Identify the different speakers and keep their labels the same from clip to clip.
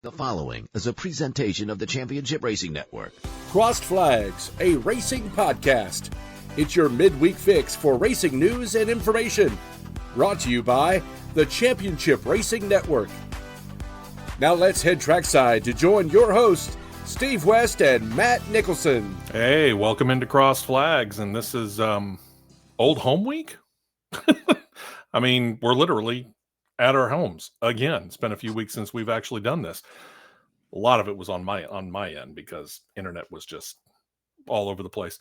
Speaker 1: The following is a presentation of the Championship Racing Network.
Speaker 2: Crossed Flags, a racing podcast. It's your midweek fix for racing news and information. Brought to you by the Championship Racing Network. Now let's head trackside to join your hosts, Steve West and Matt Nicholson.
Speaker 3: Hey, welcome into Crossed Flags, and this is old home week. I mean, we're literally at our homes again. It's been a few weeks since we've actually done this. A lot of it was on my end because internet was just all over the place.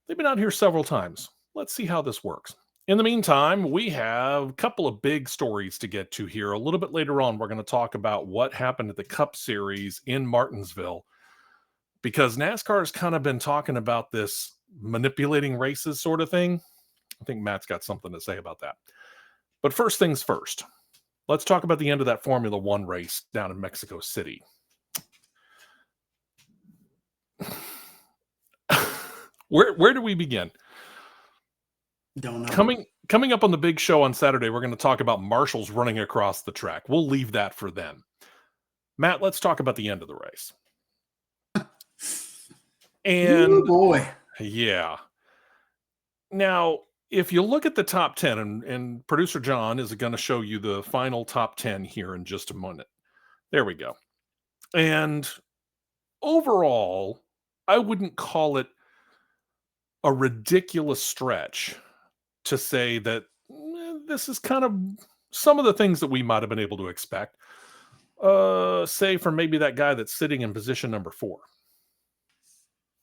Speaker 3: They've been out here several times. Let's see how this works. In the meantime, we have a couple of big stories to get to here. A little bit later on, we're going to talk about what happened at the Cup Series in Martinsville, because NASCAR has kind of been talking about this manipulating races sort of thing. I think Matt's got something to say about that. But first things first. Let's talk about the end of that Formula One race down in Mexico City. Where do we begin?
Speaker 4: Don't know.
Speaker 3: Coming up on the big show on Saturday, we're going to talk about marshals running across the track. We'll leave that for them. Matt, let's talk about the end of the race. And
Speaker 4: ooh, boy.
Speaker 3: Yeah. Now, if you look at the top 10, and producer John is going to show you the final top 10 here in just a minute. There we go. And overall, I wouldn't call it a ridiculous stretch to say that this is kind of some of the things that we might have been able to expect. Say from maybe that guy that's sitting in position number 4.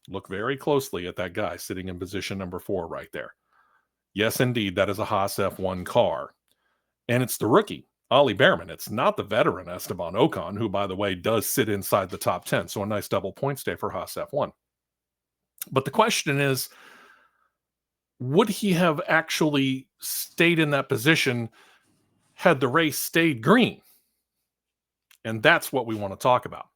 Speaker 3: Look very closely at that guy sitting in position number 4 right there. Yes, indeed, that is a Haas F1 car. And it's the rookie, Ollie Behrman. It's not the veteran Esteban Ocon, who, by the way, does sit inside the top 10. So a nice double points day for Haas F1. But the question is, would he have actually stayed in that position had the race stayed green? And that's what we want to talk about.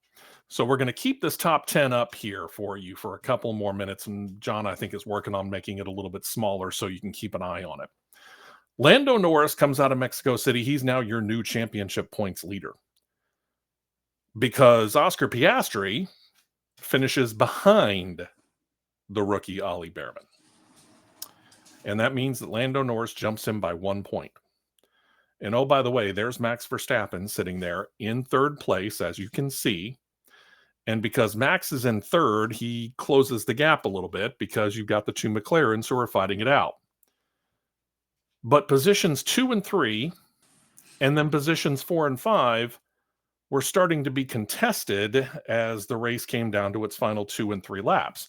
Speaker 3: So we're going to keep this top 10 up here for you for a couple more minutes. And John, I think, is working on making it a little bit smaller so you can keep an eye on it. Lando Norris comes out of Mexico City. He's now your new championship points leader, because Oscar Piastri finishes behind the rookie Ollie Behrman. And that means that Lando Norris jumps him by 1 point. And oh, by the way, there's Max Verstappen sitting there in third place, as you can see. And because Max is in third, he closes the gap a little bit because you've got the two McLarens who are fighting it out. But positions 2 and 3, and then positions 4 and 5 were starting to be contested as the race came down to its final 2 and 3 laps.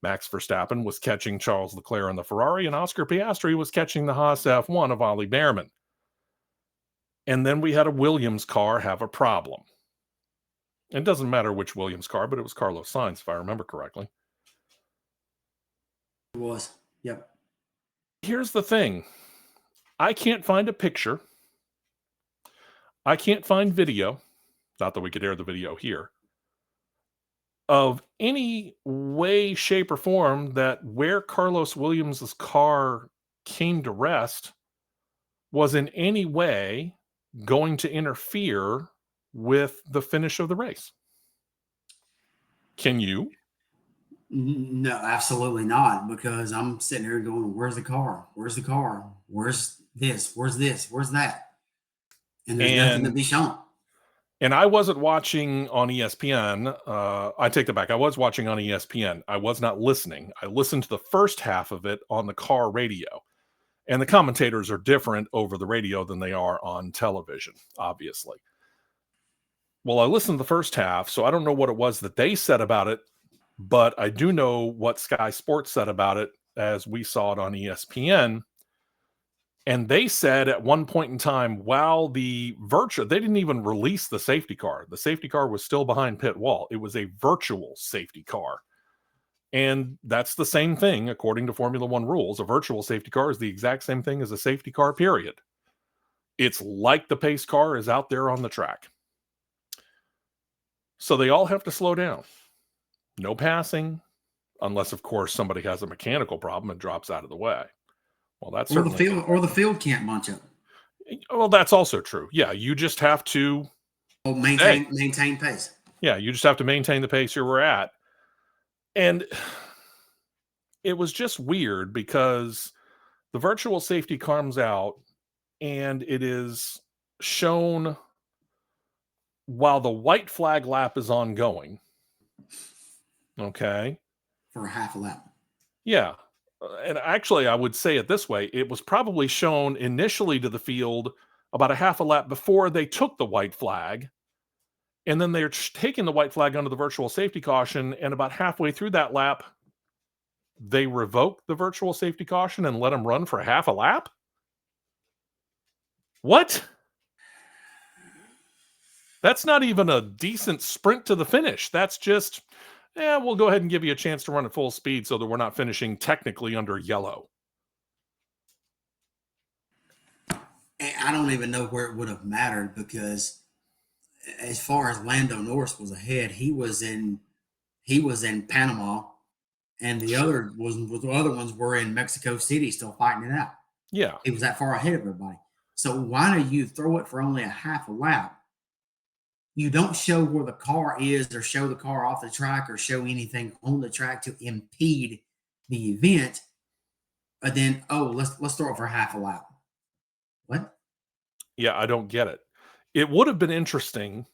Speaker 3: Max Verstappen was catching Charles Leclerc in the Ferrari, and Oscar Piastri was catching the Haas F1 of Ollie Behrman. And then we had a Williams car have a problem. It doesn't matter which Williams car, but it was Carlos Sainz, if I remember correctly.
Speaker 4: It was. Yep.
Speaker 3: Here's the thing. I can't find a picture. I can't find video. Not that we could air the video here. Of any way, shape, or form that where Carlos Williams' car came to rest was in any way going to interfere with the finish of the race. Can you?
Speaker 4: No, absolutely not, because I'm sitting here going, where's the car? Where's the car? Where's this? Where's this? Where's that? And there's nothing to be shown.
Speaker 3: And I wasn't watching on ESPN. I take that back. I was watching on ESPN. I was not listening. I listened to the first half of it on the car radio. And the commentators are different over the radio than they are on television, obviously. Well, I listened to the first half, so I don't know what it was that they said about it, but I do know what Sky Sports said about it as we saw it on ESPN. And they said at one point in time, while they didn't even release the safety car. The safety car was still behind pit wall. It was a virtual safety car. And that's the same thing, according to Formula One rules. A virtual safety car is the exact same thing as a safety car, period. It's like the pace car is out there on the track. So they all have to slow down. No passing, unless, of course, somebody has a mechanical problem and drops out of the way. Well, that's
Speaker 4: or the field can't bunch up.
Speaker 3: Well, that's also true. Yeah, you just have to
Speaker 4: Oh, maintain pace.
Speaker 3: Yeah, you just have to maintain the pace you were at. And it was just weird because the virtual safety comes out and it is shown while the white flag lap is ongoing. Okay.
Speaker 4: For a half a lap.
Speaker 3: Yeah. And actually, I would say it this way. It was probably shown initially to the field about a half a lap before they took the white flag. And then they're taking the white flag under the virtual safety caution. And about halfway through that lap, they revoke the virtual safety caution and let him run for half a lap? What? That's not even a decent sprint to the finish. That's just, we'll go ahead and give you a chance to run at full speed so that we're not finishing technically under yellow.
Speaker 4: I don't even know where it would have mattered because as far as Lando Norris was ahead, he was in Panama, and the other ones were in Mexico City still fighting it out.
Speaker 3: Yeah.
Speaker 4: He was that far ahead of everybody. So why do you throw it for only a half a lap? You don't show where the car is or show the car off the track or show anything on the track to impede the event. But then, let's throw it for half a lap. What?
Speaker 3: Yeah, I don't get it. It would have been interesting,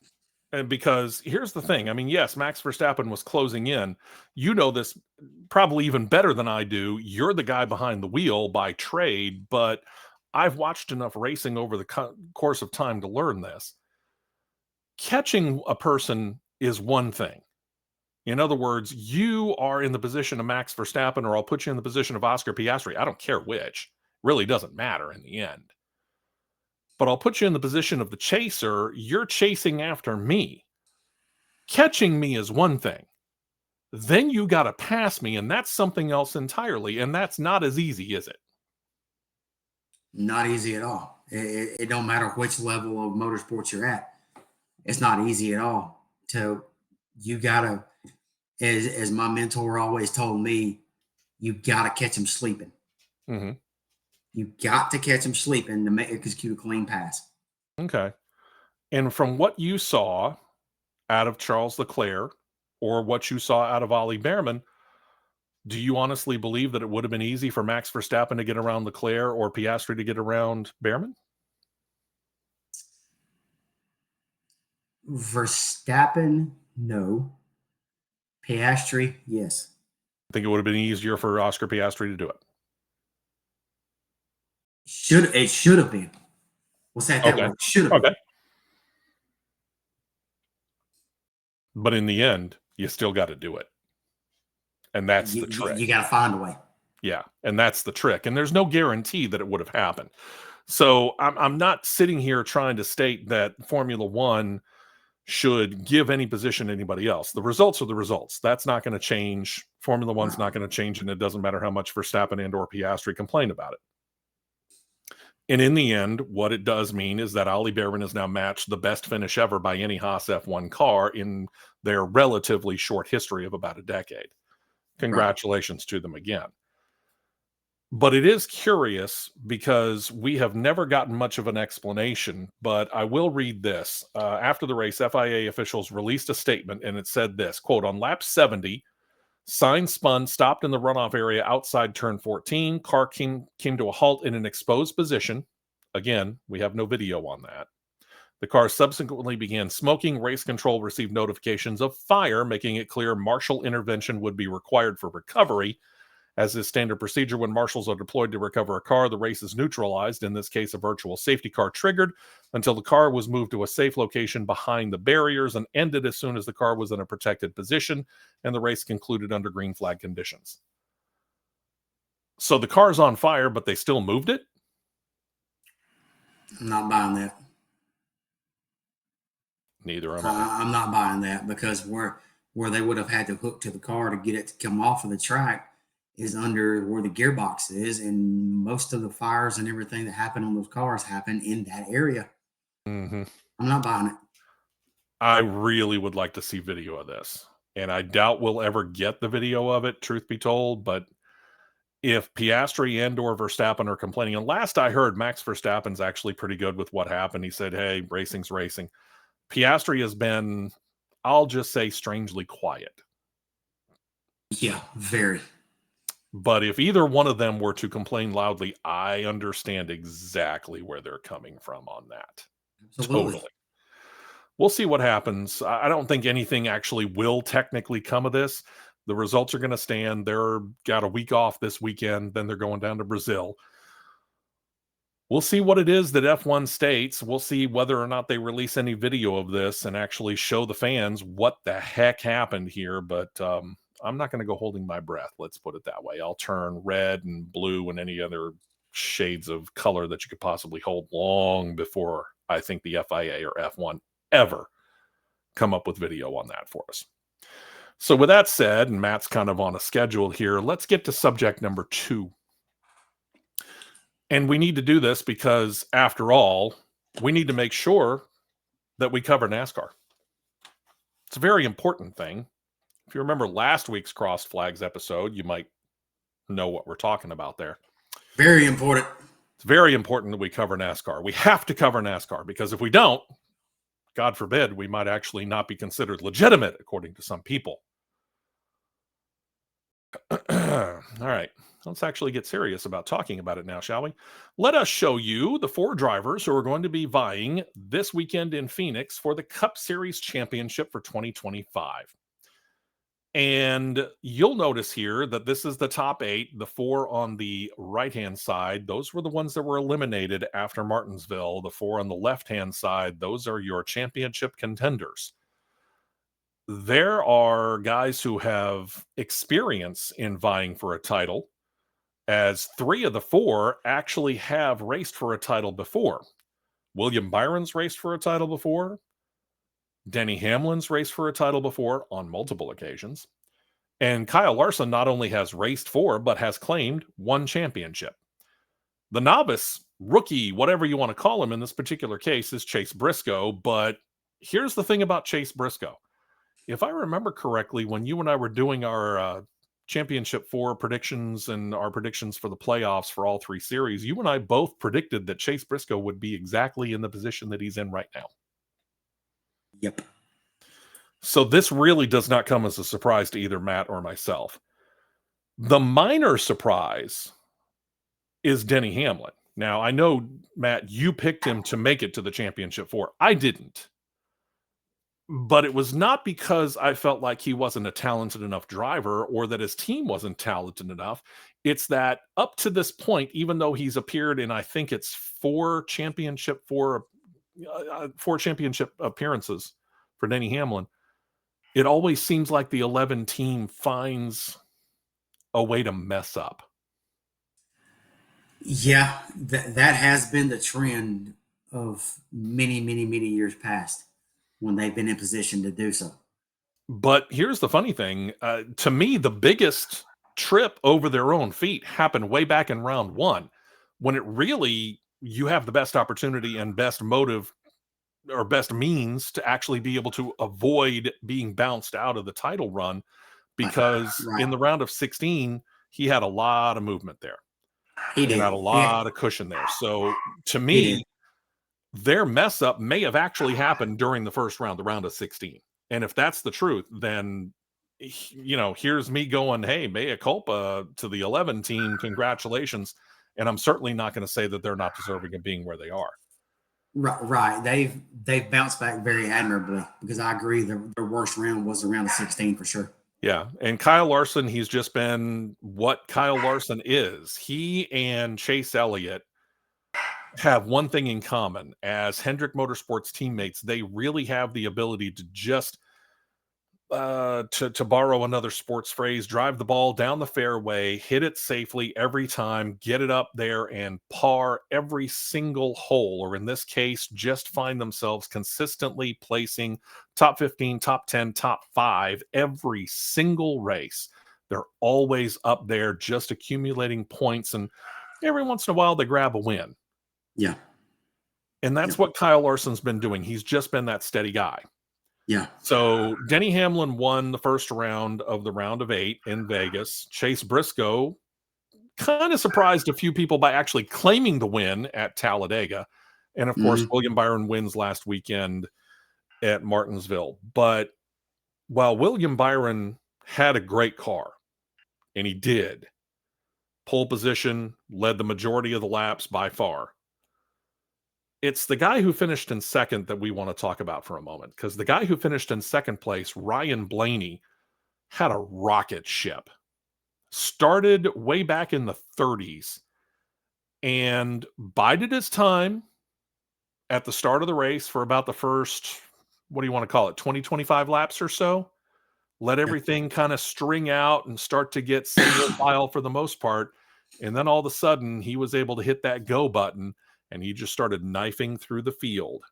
Speaker 3: and because here's the thing. I mean, yes, Max Verstappen was closing in. You know this probably even better than I do. You're the guy behind the wheel by trade, but I've watched enough racing over the course of time to learn this. Catching a person is one thing. In other words, you are in the position of Max Verstappen, or I'll put you in the position of Oscar Piastri. I don't care which. It really doesn't matter in the end. But I'll put you in the position of the chaser. You're chasing after me. Catching me is one thing. Then you got to pass me, and that's something else entirely. And that's not as easy, is it?
Speaker 4: Not easy at all. It don't matter which level of motorsports you're at. It's not easy at all. So you gotta, as my mentor always told me, you gotta catch them sleeping.
Speaker 3: Mm-hmm.
Speaker 4: You got to catch them sleeping to execute a clean pass.
Speaker 3: Okay. And from what you saw out of Charles Leclerc, or what you saw out of Ollie Behrman, do you honestly believe that it would have been easy for Max Verstappen to get around Leclerc or Piastri to get around Behrman?
Speaker 4: Verstappen, no. Piastri, yes.
Speaker 3: I think it would have been easier for Oscar Piastri to do it.
Speaker 4: It should have been. We'll say it that way. Should have been.
Speaker 3: But in the end, you still got to do it. And that's the trick.
Speaker 4: You got to find a way.
Speaker 3: Yeah, and that's the trick. And there's no guarantee that it would have happened. So I'm not sitting here trying to state that Formula One should give any position to anybody else. The results are the results. That's not going to change. Formula One's not going to change, and it doesn't matter how much Verstappen and or Piastri complain about it. And in the end, what it does mean is that Ollie Behrman has now matched the best finish ever by any Haas F1 car in their relatively short history of about a decade. Congratulations to them again. But it is curious because we have never gotten much of an explanation, but I will read this. After the race, FIA officials released a statement, and it said this, quote, on lap 70, Sainz spun, stopped in the runoff area outside turn 14. Car came to a halt in an exposed position. Again, we have no video on that. The car subsequently began smoking. Race control received notifications of fire, making it clear marshal intervention would be required for recovery. As is standard procedure, when marshals are deployed to recover a car, the race is neutralized. In this case, a virtual safety car triggered until the car was moved to a safe location behind the barriers and ended as soon as the car was in a protected position, and the race concluded under green flag conditions. So the car's on fire, but they still moved it?
Speaker 4: I'm not buying that.
Speaker 3: Neither am I.
Speaker 4: I'm not buying that because where they would have had to hook to the car to get it to come off of the track is under where the gearbox is, and most of the fires and everything that happen on those cars happen in that area.
Speaker 3: Mm-hmm.
Speaker 4: I'm not buying it.
Speaker 3: I really would like to see video of this, and I doubt we'll ever get the video of it, truth be told, but if Piastri and or Verstappen are complaining, and last I heard, Max Verstappen's actually pretty good with what happened. He said, hey, racing's racing. Piastri has been, I'll just say, strangely quiet.
Speaker 4: Yeah, very.
Speaker 3: But if either one of them were to complain loudly, I understand exactly where they're coming from on that.
Speaker 4: Absolutely.
Speaker 3: Totally. We'll see what happens. I don't think anything actually will technically come of this. The results are going to stand. They're got a week off this weekend. Then they're going down to Brazil. We'll see what it is that F1 states. We'll see whether or not they release any video of this and actually show the fans what the heck happened here. But I'm not going to go holding my breath. Let's put it that way. I'll turn red and blue and any other shades of color that you could possibly hold long before I think the FIA or F1 ever come up with video on that for us. So with that said, and Matt's kind of on a schedule here, let's get to subject number 2. And we need to do this because, after all, we need to make sure that we cover NASCAR. It's a very important thing. If you remember last week's Crossed Flags episode, you might know what we're talking about there.
Speaker 4: Very important.
Speaker 3: It's very important that we cover NASCAR. We have to cover NASCAR because if we don't, God forbid, we might actually not be considered legitimate, according to some people. All right, let's actually get serious about talking about it now, shall we? Let us show you the 4 drivers who are going to be vying this weekend in Phoenix for the Cup Series Championship for 2025. And you'll notice here that this is the top 8, the 4 on the right-hand side. Those were the ones that were eliminated after Martinsville. The 4 on the left-hand side, those are your championship contenders. There are guys who have experience in vying for a title, as 3 of the 4 actually have raced for a title before. William Byron's raced for a title before. Denny Hamlin's raced for a title before on multiple occasions. And Kyle Larson not only has raced for, but has claimed 1 championship. The novice, rookie, whatever you want to call him in this particular case, is Chase Briscoe. But here's the thing about Chase Briscoe. If I remember correctly, when you and I were doing our Championship 4 predictions and our predictions for the playoffs for all 3 series, you and I both predicted that Chase Briscoe would be exactly in the position that he's in right now.
Speaker 4: Yep.
Speaker 3: So this really does not come as a surprise to either Matt or myself. The minor surprise is Denny Hamlin. Now, I know, Matt, you picked him to make it to the Championship 4. I didn't. But it was not because I felt like he wasn't a talented enough driver or that his team wasn't talented enough. It's that up to this point, even though he's appeared in, I think it's 4 championship appearances for Denny Hamlin, it always seems like the 11 team finds a way to mess up.
Speaker 4: Yeah, that has been the trend of many, many, many years past when they've been in position to do so.
Speaker 3: But here's the funny thing. To me, the biggest trip over their own feet happened way back in round 1, when it really, you have the best opportunity and best motive or best means to actually be able to avoid being bounced out of the title run, because in the round of 16, he had a lot of movement there. He had a lot of cushion there. So to me, their mess up may have actually happened during the first round, the round of 16. And if that's the truth, then, here's me going, hey, mea culpa to the 11 team. Congratulations. And I'm certainly not going to say that they're not deserving of being where they are.
Speaker 4: Right. They've bounced back very admirably, because I agree their worst round was the round of 16 for sure.
Speaker 3: Yeah. And Kyle Larson, he's just been what Kyle Larson is. He and Chase Elliott have one thing in common. As Hendrick Motorsports teammates, they really have the ability to just, to borrow another sports phrase, drive the ball down the fairway, hit it safely every time, get it up there and par every single hole, or in this case, just find themselves consistently placing top 15, top 10, top 5 every single race. They're always up there just accumulating points, and every once in a while they grab a win.
Speaker 4: Yeah.
Speaker 3: And that's what Kyle Larson's been doing. He's just been that steady guy.
Speaker 4: Yeah.
Speaker 3: So Denny Hamlin won the first round of the round of 8 in Vegas. Chase Briscoe kind of surprised a few people by actually claiming the win at Talladega. And of course, William Byron wins last weekend at Martinsville. But while William Byron had a great car, and he did, pole position, led the majority of the laps by far, it's the guy who finished in second that we want to talk about for a moment, because the guy who finished in second place, Ryan Blaney, had a rocket ship. Started way back in the 30s and bided his time at the start of the race for about the first, what do you want to call it, 20, 25 laps or so. Let everything kind of string out and start to get single file for the most part. And then all of a sudden, he was able to hit that go button, and he just started knifing through the field.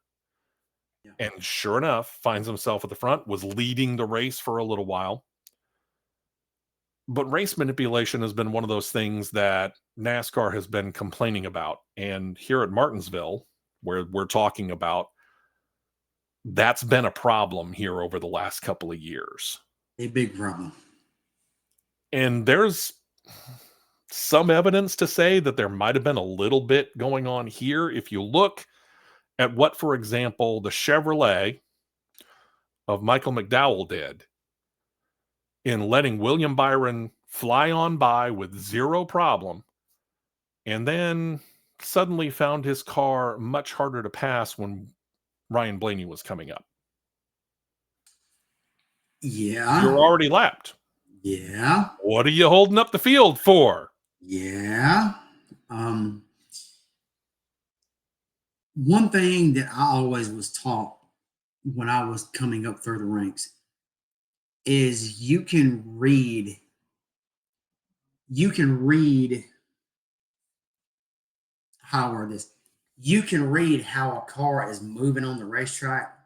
Speaker 3: Yeah. And sure enough, finds himself at the front, was leading the race for a little while. But race manipulation has been one of those things that NASCAR has been complaining about. And here at Martinsville, where we're talking about, that's been a problem here over the last couple of years.
Speaker 4: A big problem.
Speaker 3: And there's some evidence to say that there might have been a little bit going on here. If you look at what, for example, the Chevrolet of Michael McDowell did in letting William Byron fly on by with zero problem, and then suddenly found his car much harder to pass when Ryan Blaney was coming up.
Speaker 4: Yeah.
Speaker 3: You're already lapped.
Speaker 4: Yeah.
Speaker 3: What are you holding up the field for?
Speaker 4: Yeah. One thing that I always was taught when I was coming up through the ranks is you can read how I word this. You can read how a car is moving on the racetrack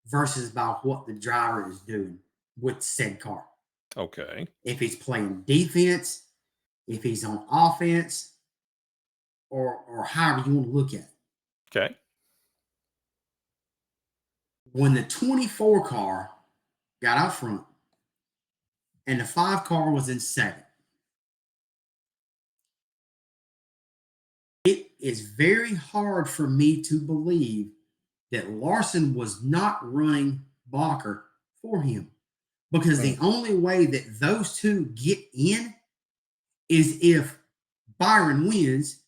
Speaker 4: versus by what the driver is doing with said car.
Speaker 3: Okay.
Speaker 4: If he's playing defense, if he's on offense, or however you want to look at it.
Speaker 3: Okay.
Speaker 4: When the 24 car got out front and the 5 car was in second, it is very hard for me to believe that Larson was not running blocker for him, because the only way that those two get in is if Byron wins,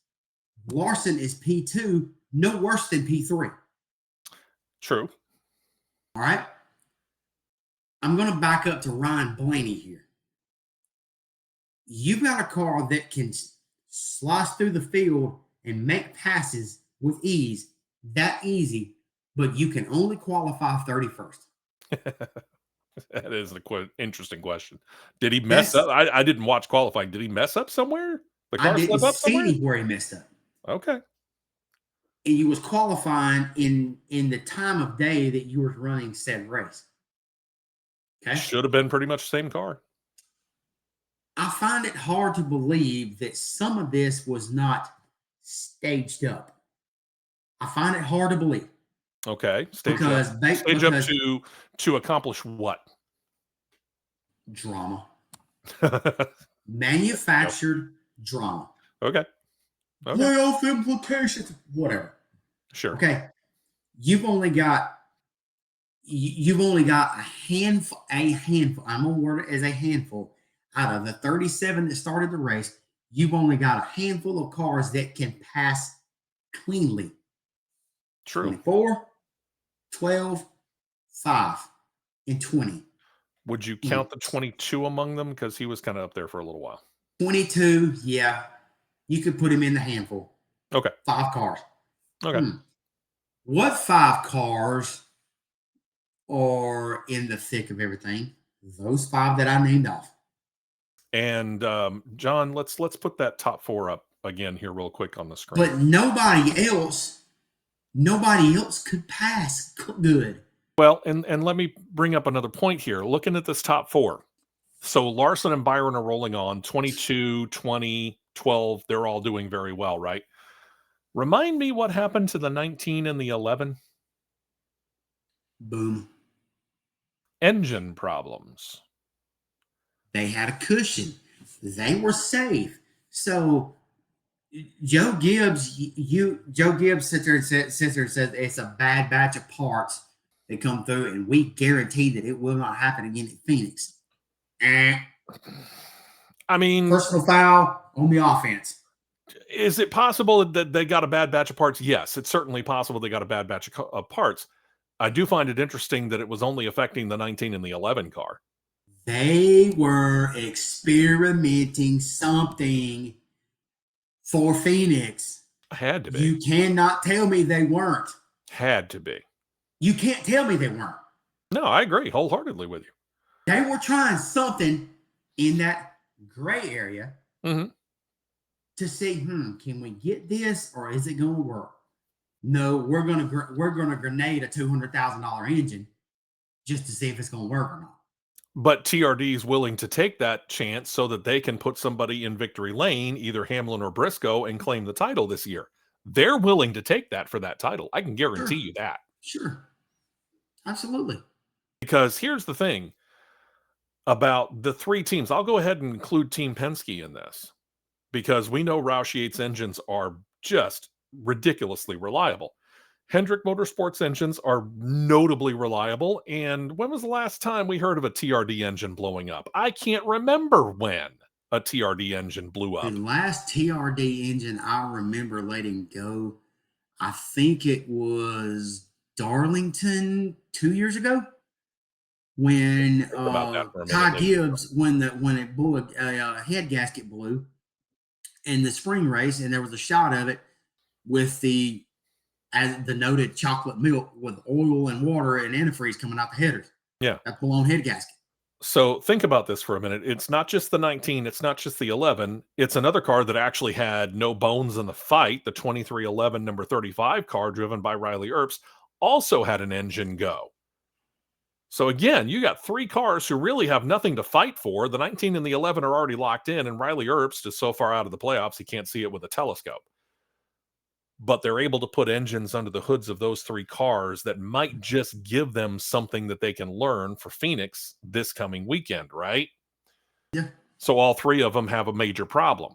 Speaker 4: Larson is P2, no worse than P3.
Speaker 3: True.
Speaker 4: All right. I'm going to back up to Ryan Blaney here. You've got a car that can slice through the field and make passes with ease, that easy, but you can only qualify 31st.
Speaker 3: That is an interesting question. Did he mess up? I didn't watch qualifying. Did he mess up somewhere? The car
Speaker 4: I didn't
Speaker 3: slip up
Speaker 4: see
Speaker 3: somewhere?
Speaker 4: where he messed up.
Speaker 3: Okay.
Speaker 4: And you was qualifying in the time of day that you were running said race. Okay.
Speaker 3: Should have been pretty much the same car.
Speaker 4: I find it hard to believe that some of this was not staged up. I find it hard to believe.
Speaker 3: Okay. Stage up to accomplish what?
Speaker 4: Drama. Manufactured drama.
Speaker 3: Okay.
Speaker 4: Playoff implications. Whatever.
Speaker 3: Sure.
Speaker 4: Okay. You've only got a handful. I'm gonna word it as a handful. Out of the 37 that started the race, you've only got a handful of cars that can pass cleanly.
Speaker 3: True.
Speaker 4: 24, 12, 5, and 20.
Speaker 3: Would you count the 22 among them? Because he was kind of up there for a little while.
Speaker 4: 22, yeah. You could put him in the handful.
Speaker 3: Okay.
Speaker 4: 5 cars.
Speaker 3: Okay.
Speaker 4: What 5 cars are in the thick of everything? Those 5 that I named off.
Speaker 3: And John, let's put that top 4 up again here real quick on the screen.
Speaker 4: But nobody else could pass good.
Speaker 3: Well, and let me bring up another point here. Looking at this top 4. So Larson and Byron are rolling on 22, 20, 12. They're all doing very well, right? Remind me what happened to the 19 and the 11?
Speaker 4: Boom.
Speaker 3: Engine problems.
Speaker 4: They had a cushion. They were safe. So Joe Gibbs sits there and says it's a bad batch of parts that come through, and we guarantee that it will not happen again at Phoenix.
Speaker 3: I mean,
Speaker 4: personal foul on the offense.
Speaker 3: Is it possible that they got a bad batch of parts? Yes, it's certainly possible they got a bad batch of parts. I do find it interesting that it was only affecting the 19 and the 11 car.
Speaker 4: They were experimenting something for Phoenix.
Speaker 3: Had to be.
Speaker 4: You cannot tell me they weren't.
Speaker 3: Had to be.
Speaker 4: You can't tell me they weren't.
Speaker 3: No, I agree wholeheartedly with you.
Speaker 4: They were trying something in that gray area to see, can we get this or is it going to work? No, we're gonna grenade a $200,000 engine just to see if it's going to work or not.
Speaker 3: But TRD is willing to take that chance so that they can put somebody in victory lane, either Hamlin or Briscoe, and claim the title this year. They're willing to take that for that title. I can guarantee you that.
Speaker 4: Sure. Absolutely.
Speaker 3: Because here's the thing about the three teams. I'll go ahead and include Team Penske in this because we know Roush Yates engines are just ridiculously reliable. Hendrick Motorsports engines are notably reliable. And when was the last time we heard of a TRD engine blowing up? I can't remember when a TRD engine blew up.
Speaker 4: The last TRD engine I remember letting go, I think it was Darlington 2 years ago when Ty Gibbs, when it blew, a head gasket blew in the spring race, and there was a shot of it with the noted chocolate milk with oil and water and antifreeze coming out the headers.
Speaker 3: Yeah.
Speaker 4: That blown head gasket.
Speaker 3: So think about this for a minute. It's not just the 19. It's not just the 11. It's another car that actually had no bones in the fight. The 2311 number 35 car driven by Riley Earps also had an engine go. So again, you got three cars who really have nothing to fight for. The 19 and the 11 are already locked in, and Riley Earps is so far out of the playoffs he can't see it with a telescope. But they're able to put engines under the hoods of those three cars that might just give them something that they can learn for Phoenix this coming weekend, right?
Speaker 4: Yeah.
Speaker 3: So all three of them have a major problem.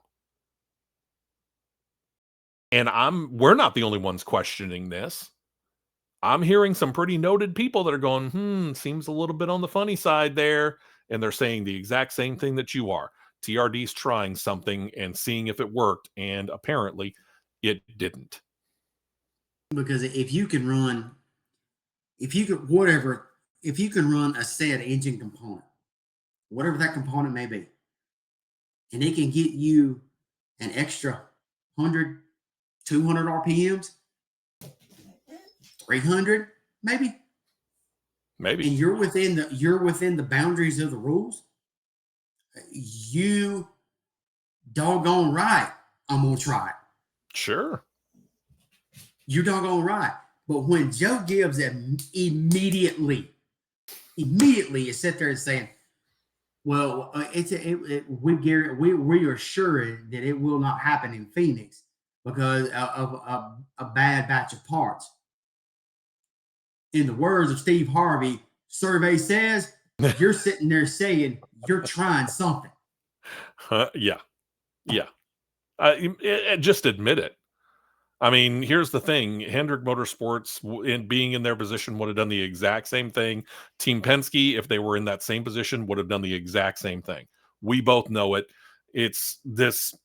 Speaker 3: And we're not the only ones questioning this. I'm hearing some pretty noted people that are going, seems a little bit on the funny side there. And they're saying the exact same thing that you are. TRD's trying something and seeing if it worked. And apparently it didn't.
Speaker 4: Because if you can run a said engine component, whatever that component may be, and it can get you an extra 100, 200 RPMs, 300, maybe, and you're within the boundaries of the rules, you doggone right, I'm gonna try it.
Speaker 3: Sure.
Speaker 4: You're doggone right. But when Joe Gibbs immediately is sit there and saying, well, we are sure that it will not happen in Phoenix because of a bad batch of parts. In the words of Steve Harvey, survey says, you're sitting there saying you're trying something.
Speaker 3: Yeah. Just admit it. I mean, here's the thing. Hendrick Motorsports, in being in their position, would have done the exact same thing. Team Penske, if they were in that same position, would have done the exact same thing. We both know it. It's this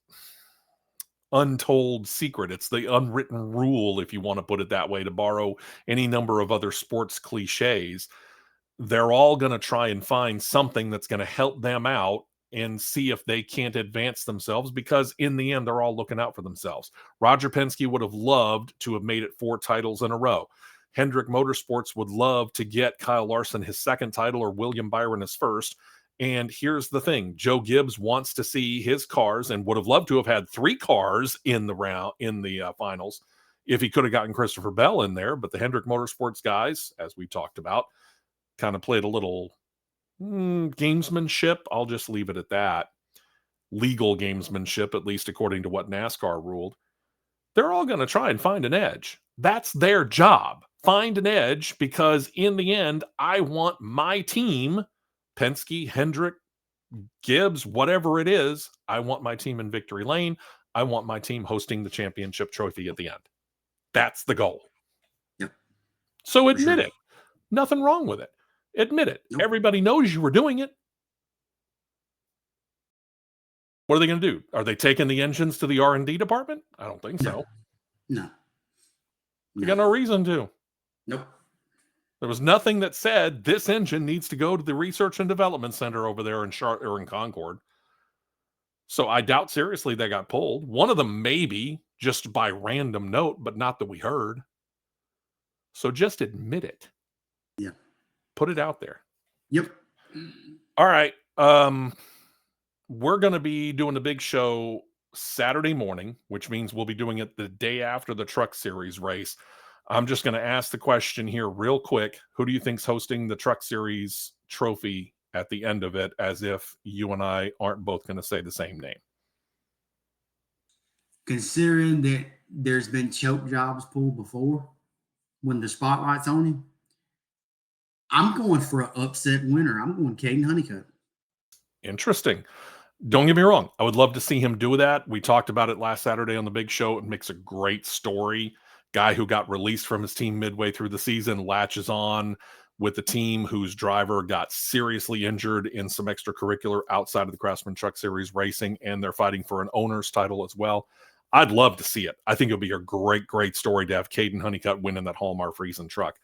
Speaker 3: untold secret. It's the unwritten rule, if you want to put it that way, to borrow any number of other sports cliches. They're all going to try and find something that's going to help them out and see if they can't advance themselves, because in the end, they're all looking out for themselves. Roger Penske would have loved to have made it 4 titles in a row. Hendrick Motorsports would love to get Kyle Larson his second title or William Byron his first. And here's the thing. Joe Gibbs wants to see his cars and would have loved to have had 3 cars in the finals if he could have gotten Christopher Bell in there. But the Hendrick Motorsports guys, as we talked about, kind of played a little gamesmanship. I'll just leave it at that. Legal gamesmanship, at least according to what NASCAR ruled. They're all going to try and find an edge. That's their job. Find an edge, because in the end, I want my team, Penske, Hendrick, Gibbs, whatever it is, I want my team in victory lane. I want my team hosting the championship trophy at the end. That's the goal.
Speaker 4: Yep.
Speaker 3: So admit it. Nothing wrong with it. Admit it.
Speaker 4: Nope.
Speaker 3: Everybody knows you were doing it. What are they going to do? Are they taking the engines to the R&D department? I don't think so.
Speaker 4: No.
Speaker 3: They got no reason to.
Speaker 4: Nope.
Speaker 3: There was nothing that said this engine needs to go to the research and development center over there in in Concord. So I doubt seriously they got pulled. One of them maybe just by random note, but not that we heard. So just admit it.
Speaker 4: Yeah.
Speaker 3: Put it out there.
Speaker 4: Yep.
Speaker 3: All right. We're going to be doing the big show Saturday morning, which means we'll be doing it the day after the Truck Series race. I'm just going to ask the question here real quick. Who do you think's hosting the Truck Series trophy at the end of it, as if you and I aren't both going to say the same name?
Speaker 4: Considering that there's been choke jobs pulled before when the spotlight's on him, I'm going for an upset winner. I'm going Caden Honeycutt.
Speaker 3: Interesting. Don't get me wrong. I would love to see him do that. We talked about it last Saturday on the big show. It makes a great story. Guy who got released from his team midway through the season latches on with the team whose driver got seriously injured in some extracurricular outside of the Craftsman Truck Series racing, and they're fighting for an owner's title as well. I'd love to see it. I think it'll be a great, great story to have Caden Honeycutt winning that Hallmark Friesen truck.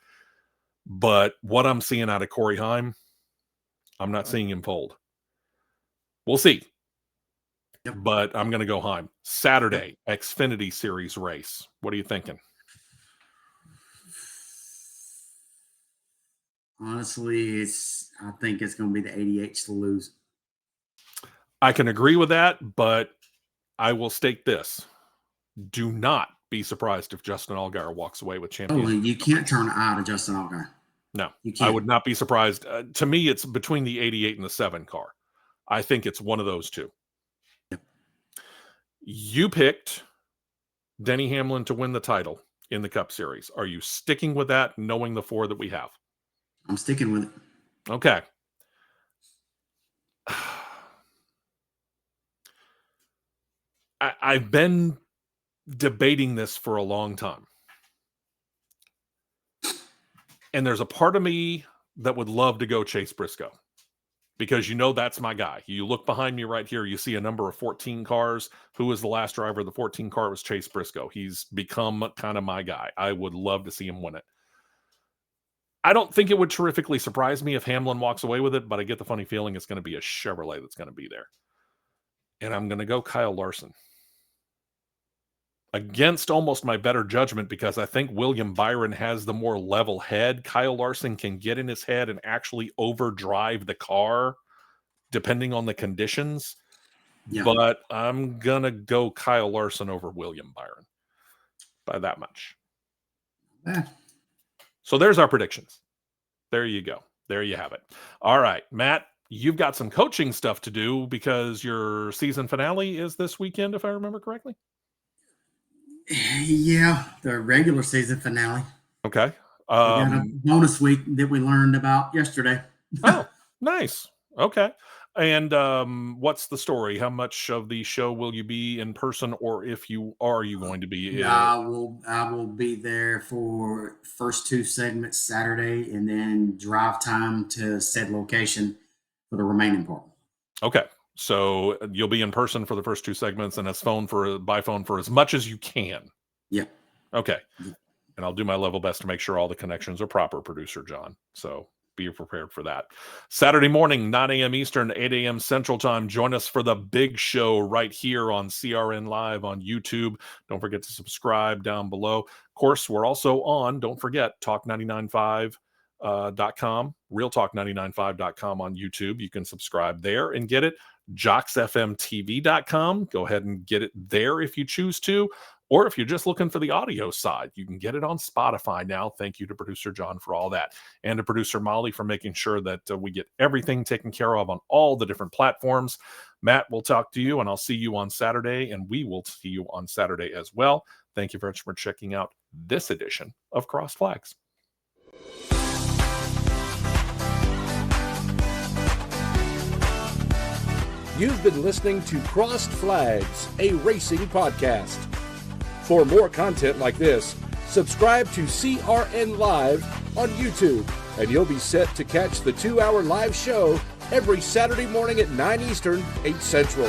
Speaker 3: But what I'm seeing out of Corey Heim, I'm not seeing him fold. We'll see.
Speaker 4: Yep.
Speaker 3: But I'm going to go Heim. Saturday, Xfinity Series race. What are you thinking?
Speaker 4: Honestly, I think it's going to be the 88s to lose.
Speaker 3: I can agree with that, but I will state this. Do not be surprised if Justin Allgaier walks away with championship.
Speaker 4: Oh, you can't turn an eye to Justin Allgaier.
Speaker 3: No,
Speaker 4: you can't.
Speaker 3: I would not be surprised. To me, it's between the 88 and the 7 car. I think it's one of those two.
Speaker 4: Yep.
Speaker 3: You picked Denny Hamlin to win the title in the Cup Series. Are you sticking with that, knowing the 4 that we have?
Speaker 4: I'm sticking with it.
Speaker 3: Okay. I've been debating this for a long time. And there's a part of me that would love to go Chase Briscoe, because that's my guy. You look behind me right here, you see a number of 14 cars. Who was the last driver of the 14 car? It was Chase Briscoe. He's become kind of my guy. I would love to see him win it. I don't think it would terrifically surprise me if Hamlin walks away with it, but I get the funny feeling it's going to be a Chevrolet that's going to be there. And I'm going to go Kyle Larson. Against almost my better judgment, because I think William Byron has the more level head. Kyle Larson can get in his head and actually overdrive the car depending on the conditions. Yeah. But I'm going to go Kyle Larson over William Byron by that much. So there's our predictions. There you go. There you have it. All right, Matt, you've got some coaching stuff to do because your season finale is this weekend, if I remember correctly.
Speaker 4: Yeah, the regular season finale.
Speaker 3: Okay.
Speaker 4: We got a bonus week that we learned about yesterday.
Speaker 3: Oh, nice. Okay. And what's the story? How much of the show will you be in person, or if you are you going to be?
Speaker 4: I will be there for first 2 segments Saturday, and then drive time to said location for the remaining part.
Speaker 3: Okay. So you'll be in person for the first 2 segments, and by phone for as much as you can.
Speaker 4: Yeah.
Speaker 3: Okay. Yeah. And I'll do my level best to make sure all the connections are proper, Producer John. So be prepared for that. Saturday morning, 9 a.m. Eastern, 8 a.m. Central Time. Join us for the big show right here on CRN Live on YouTube. Don't forget to subscribe down below. Of course, we're also on, don't forget, talk995.com, realtalk995.com on YouTube. You can subscribe there and get it. JocksFMTV.com. Go ahead and get it there if you choose to. Or if you're just looking for the audio side, you can get it on Spotify now. Thank you to Producer John for all that. And to Producer Molly for making sure that we get everything taken care of on all the different platforms. Matt, we'll talk to you, and I'll see you on Saturday, and we will see you on Saturday as well. Thank you very much for checking out this edition of Cross Flags.
Speaker 2: You've been listening to Crossed Flags, a racing podcast. For more content like this, subscribe to CRN Live on YouTube and you'll be set to catch the 2-hour live show every Saturday morning at 9 Eastern, 8 Central.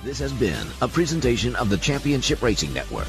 Speaker 1: This has been a presentation of the Championship Racing Network.